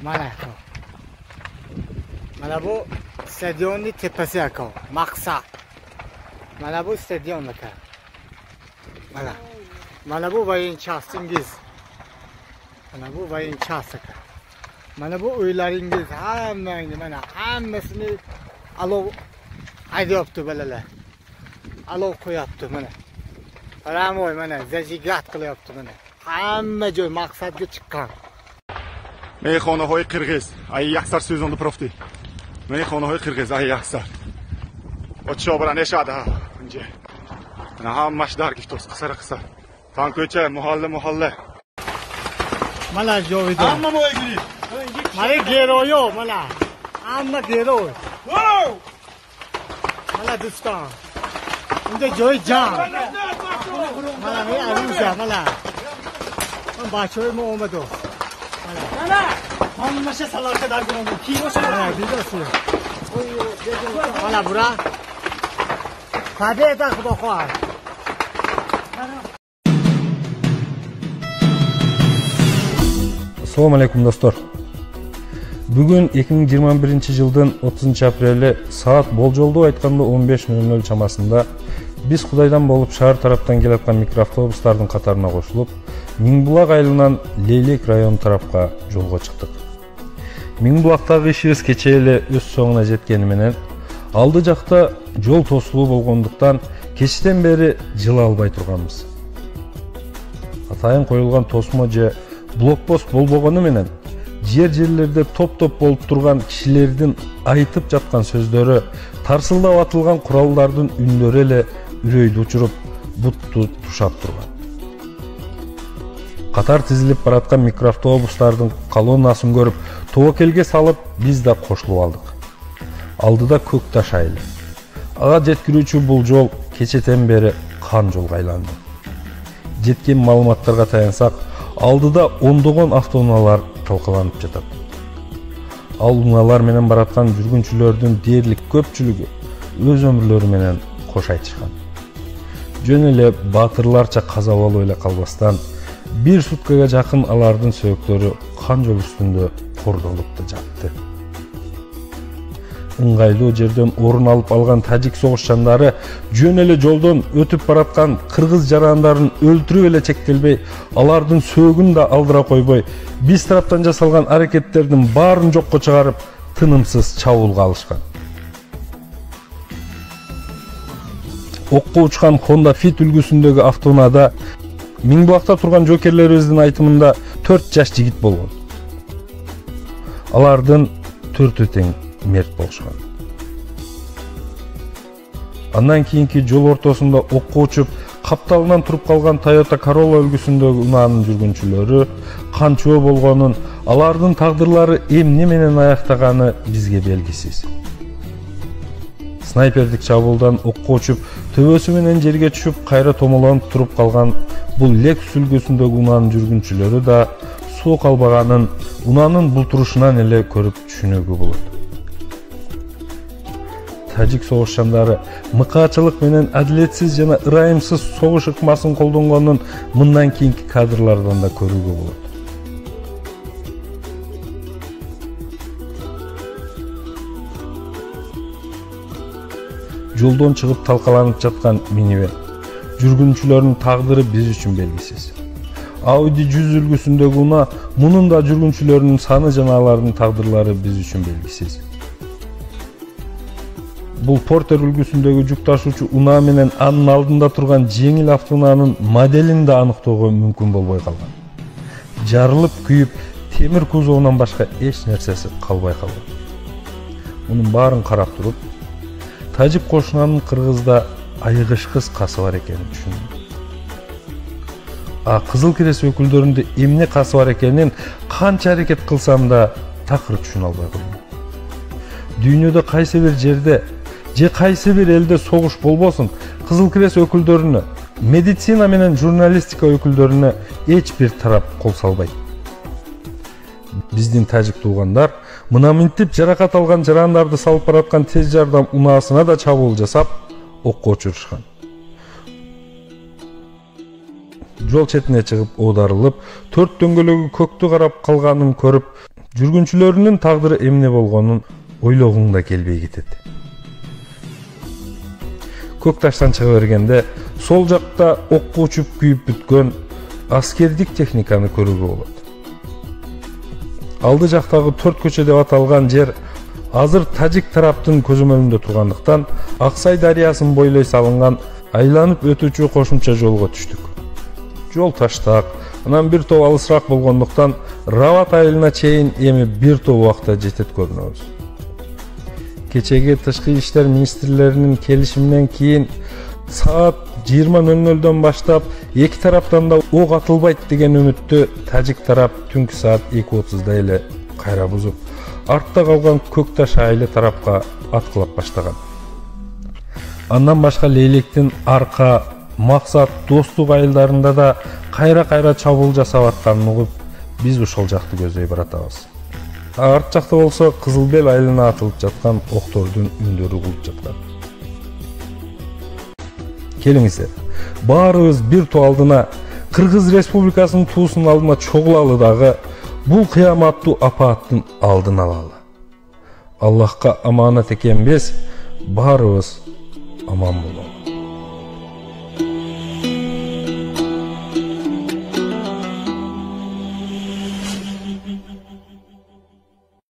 Mana bu stadionning tepasi aka. Maqsad. Mana bu stadion aka. Mana bu voyinchastingiz. Mana bu voyinchas aka. Mana bu uylaringiz hammasini alov haydayapti balalar. Alov qo'yapti mana. Paramoy mana zajigat qilyapti mana. Hamma joy maqsadga chiqqan. Meyxonahoy Qirg'iz, Ayiqsar sezonda profti. Meyxonahoy Qirg'iz, Ayiqsar. O'tishov bilan yashadi ha. Bunga. Mana hammash dargish do'st qisar. Tanko'cha, muhalla. Mana joyida. Hamma mo'yguli. Mana geroyo, mana. Hamma geroy. Wow! Mana do'ston. Unda joy jam. Mana men arusa, mana. Men bachoy muomadoh. Mana hammasha salarga darg'onim. Kiyim o'sha. Mana bidosi. Mana bura. Победа xudo xoh. Assalomu alaykum do'stlar. Bugun 2021-yildan 30 apreli saat boljoldu aytkanda 15:00 çamasında biz Xudaydan bolup şahar taraftan kelayotgan mikroavtobuslarning qatarına qo'shilib, Mingbulaq ayылынан Leylek rayonu tarafqa yolga chiqdik. Mingbulaqdagi ishimiz kecheli o'z so'nguna jetkeni menen aldı жақта жол тосулуу болгондуктан кечтен бери жыла албай турганбыз. Атайын коюлган тосмо же блокпост болбогону менен жерлерде топ болуп турган кишилердин айтып жаткан сөздөрү, тарсылдап атылган куралдардын үндөрү эле үрөйдү учуруп, бутту тушап турган. Катар тизилип бараткан микроавтобустардын колоннасын көрүп, тобокелге салып, биз да кошулуп алдык. Алдыда көк таш айылы. Ага жеткирүүчү бул жол кечетен бери кан жолго айланды. Жеткен маалыматтарга таянсак, алдыда ондогон автоунаалар талкаланып жатат. Ал унаалар менен бараткан жүргүнчүлөрдүн дээрлик көпчүлүгү өз өмүрлөрү менен кош айтышкан. Жөн эле баатырларча каза болуп эле калбастан, бир суткага жакын алардын сөөктөрү кан жол үстүндө кордолуп да жатты. Ыңгайлуу жерден орун алып алган тажик согушчандары жөн эле жолдон өтүп бараткан кыргыз жарандарын өлтүрүп эле чектелбей, алардын сөөгүн да алдыра койбой, биз тараптан жасалган аракеттердин баарын жокко чыгарып, тынымсыз чабуулга алышкан. Окко учкан Honda Fit үлгүсүндөгү автоунаада Минgbулакта турган жокерлерибиздин айтымында 4 жаш жигит болгон. Алардын 4 тең мерт болушкан. Андан кийинки жол ортосунда окко учуп, капталынан туруп калган Toyota Corolla үлгүсүндөгү унаанын жүргүнчүлөрү канчоо болгонун, алардын тагдырлары эмне менен аяктаганы бизге белгисиз. Снайпердик чабуулдан окко учуп, төбөсү менен жерге түшүп, кайра томолонуп туруп калган бул Lexus үлгүсүндөгү унаанын жүргүнчүлөрү да суу калбаганын, унаанын бултурушунан эле көрүп түшүнүүгө болот. Тажик согушчандары мыкаачылык менен адилетсиз жана ырайымсыз согуш ыкмасын колдонгонун мындан кийинки кадрlardan да көрүүгө болот. Жолдон чыгып талкаланып жаткан минивэн. Жүргүнчүлөрдүн тагдыры биз үчүн белгисиз. Audi 100 үлгүсүндөгү унаа, мунун да жүргүнчүлөрдүн саны жана алардын тагдырлары биз үчүн белгисиз. Бул Porter үлгүсүндөгү жүк ташуучу унаа менен анын алдында турган жеңил автоунаанын моделин да аныктоого мүмкүн болбой калган. Жарылып күйүп, темир кузовунан башка эч нерсеси калбай калган. Мунун баарын карап туруп, тажик кошунанын кыргызда айгыш-кыз касы бар экенин түшүндүм. Кызыл кирест өкүлдөрүндө эмне касы бар экенин канча аракет кылсам да такыр түшүнө албай калдым. Дүйнөдө кайсы бир жерде же кайсы бир элде согуш болбосун, кызыл кирест өкүлдөрүнө, медицина менен журналистика өкүлдөрүнө эч бир тарап кол салбайт. Биздин тажик туугандар мына минтип жаракат алган жарандарды салып бараткан тез жардам унаасына да чабуул жасап, окко учурушкан. Жол четине чыгып оодарылып, төрт дөңгөлөгү көктү карап калганын көрүп, Жүргүнчүлөрүнүн тагдыры эмне болгонун ойлогуң да келбей кетет. Көк таштан чыга бергенде сол жакта окко учуп күйүп бүткөн аскердик техниканы көрүүгө болот. Алды жактагы 4 көчө деп аталган жер азыр тажик тараптын көзөмөлүндө тургандыктан Аксай дарыясын бойлой салынган айланып өтүүчү кошумча жолго түштүк. Жол таштак, анан бир топ алысыраак болгондуктан Рават айылына чейин эми бир топ убакта жетет көрүнөбүз. Кечеги тышкы иштер министрлеринин келишиминен кийин саат 20:00 баштап эки тараптан да ок атылбайт деген үмүттү тажик тарап түнкү саат 2:30 эле кайра бузуп, артта калган Көк Таш айылы тарапка аткылап баштаган. Андан башка Лейлектин Арка, Максат, Достук айылдарында да кайра чабуул жасап атканын угуп, биз ушул жакты көздөй баратабыз. Арт жакта болсо Кызылбел айылына атылып жаткан октордун үндөрү угулуп жаткан. Келиңиздер, баарыбыз бир тоо алдына Кыргыз Республикасынын туусунун алдына чогулалы дагы бул кыяматтуу апааттын алдын алалы. Аллахка аманат экенбиз, баарыбыз аман бололу.